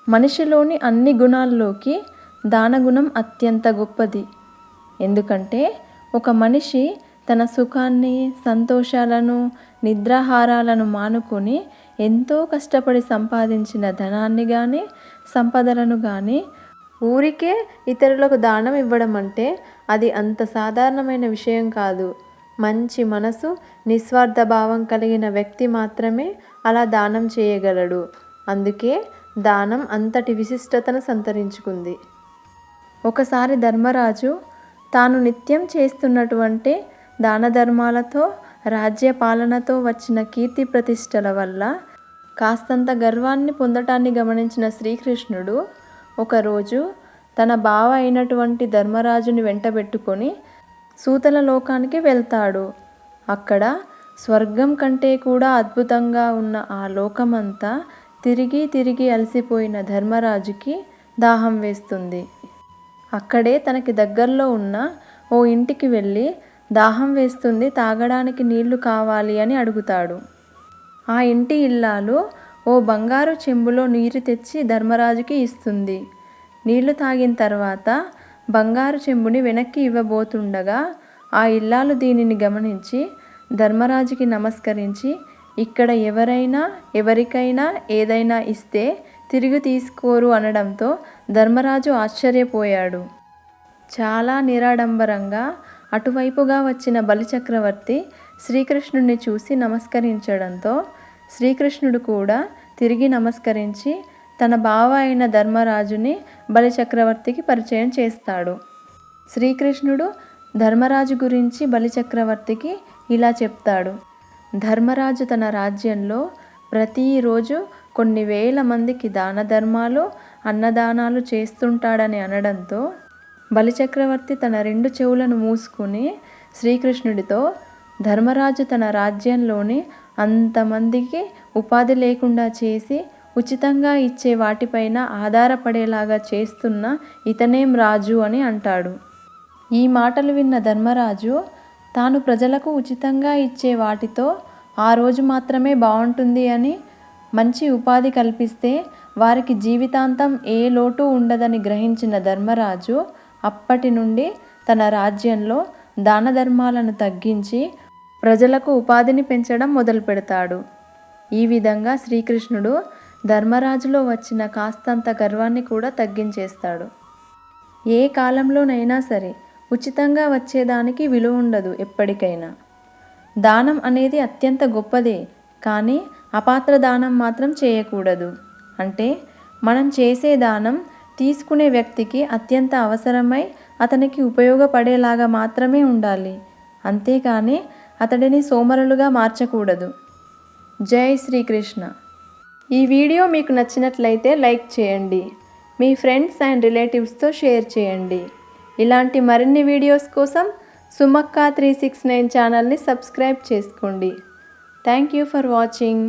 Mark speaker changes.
Speaker 1: మనిషిలోని అన్ని గుణాల్లోకి దానగుణం అత్యంత గొప్పది. ఎందుకంటే ఒక మనిషి తన సుఖాన్ని, సంతోషాలను, నిద్రాహారాలను మానుకొని ఎంతో కష్టపడి సంపాదించిన ధనాన్ని కానీ, సంపదలను కానీ ఊరికే ఇతరులకు దానం ఇవ్వడం అంటే అది అంత సాధారణమైన విషయం కాదు. మంచి మనసు, నిస్వార్థ భావం కలిగిన వ్యక్తి మాత్రమే అలా దానం చేయగలడు. అందుకే దానం అంతటి విశిష్టతను సంతరించుకుంది. ఒకసారి ధర్మరాజు తాను నిత్యం చేస్తున్నటువంటి దాన ధర్మాలతో, రాజ్య పాలనతో వచ్చిన కీర్తి ప్రతిష్టల వల్ల కాస్తంత గర్వాన్ని పొందటాన్ని గమనించిన శ్రీకృష్ణుడు ఒకరోజు తన బావ అయినటువంటి ధర్మరాజుని వెంటబెట్టుకొని సూతల లోకానికి వెళ్తాడు. అక్కడ స్వర్గం కంటే కూడా అద్భుతంగా ఉన్న ఆ లోకమంతా తిరిగి తిరిగి అలసిపోయిన ధర్మరాజుకి దాహం వేస్తుంది. అక్కడే తనకి దగ్గరలో ఉన్న ఓ ఇంటికి వెళ్ళి దాహం వేస్తుంది, తాగడానికి నీళ్లు కావాలి అని అడుగుతాడు. ఆ ఇంటి ఇల్లాలు ఓ బంగారు చెంబులో నీరు తెచ్చి ధర్మరాజుకి ఇస్తుంది. నీళ్లు తాగిన తర్వాత బంగారు చెంబుని వెనక్కి ఇవ్వబోతుండగా ఆ ఇల్లాలు దీనిని గమనించి ధర్మరాజుకి నమస్కరించి, ఇక్కడ ఎవరికైనా ఏదైనా ఇస్తే తిరిగి తీసుకోరు అనడంతో ధర్మరాజు ఆశ్చర్యపోయాడు. చాలా నిరాడంబరంగా అటువైపుగా వచ్చిన బలిచక్రవర్తి శ్రీకృష్ణుడిని చూసి నమస్కరించడంతో శ్రీకృష్ణుడు కూడా తిరిగి నమస్కరించి తన బావ అయిన ధర్మరాజుని బలిచక్రవర్తికి పరిచయం చేస్తాడు. శ్రీకృష్ణుడు ధర్మరాజు గురించి బలిచక్రవర్తికి ఇలా చెప్తాడు. ధర్మరాజు తన రాజ్యంలో ప్రతిరోజు కొన్ని వేల మందికి దాన ధర్మాలు, అన్నదానాలు చేస్తుంటాడని అనడంతో బలిచక్రవర్తి తన 2 చెవులను మూసుకుని శ్రీకృష్ణుడితో, ధర్మరాజు తన రాజ్యంలోని అంతమందికి ఉపాధి లేకుండా చేసి ఉచితంగా ఇచ్చే వాటిపైన ఆధారపడేలాగా చేస్తున్న ఇతనేం రాజు అని అంటాడు. ఈ మాటలు విన్న ధర్మరాజు తాను ప్రజలకు ఉచితంగా ఇచ్చే వాటితో ఆ రోజు మాత్రమే బాగుంటుంది అని, మంచి ఉపాధి కల్పిస్తే వారికి జీవితాంతం ఏ లోటు ఉండదని గ్రహించిన ధర్మరాజు అప్పటి నుండి తన రాజ్యంలో దాన ధర్మాలను తగ్గించి ప్రజలకు ఉపాధిని పెంచడం మొదలు పెడతాడు. ఈ విధంగా శ్రీకృష్ణుడు ధర్మరాజులో వచ్చిన కాస్తంత గర్వాన్ని కూడా తగ్గించేస్తాడు. ఏ కాలంలోనైనా సరే ఉచితంగా వచ్చేదానికి విలువ ఉండదు ఎప్పటికైనా. దానం అనేది అత్యంత గొప్పదే, కానీ అపాత్ర దానం మాత్రం చేయకూడదు. అంటే మనం చేసే దానం తీసుకునే వ్యక్తికి అత్యంత అవసరమై అతనికి ఉపయోగపడేలాగా మాత్రమే ఉండాలి. అంతేకాని అతడిని సోమరులుగా మార్చకూడదు. జై శ్రీకృష్ణ. ఈ వీడియో మీకు నచ్చినట్లయితే లైక్ చేయండి. మీ ఫ్రెండ్స్ అండ్ రిలేటివ్స్తో షేర్ చేయండి. ఇలాంటి మరిన్ని వీడియోస్ కోసం సుమక్క 369 ఛానల్ని సబ్స్క్రైబ్ చేసుకోండి. Thank you for watching.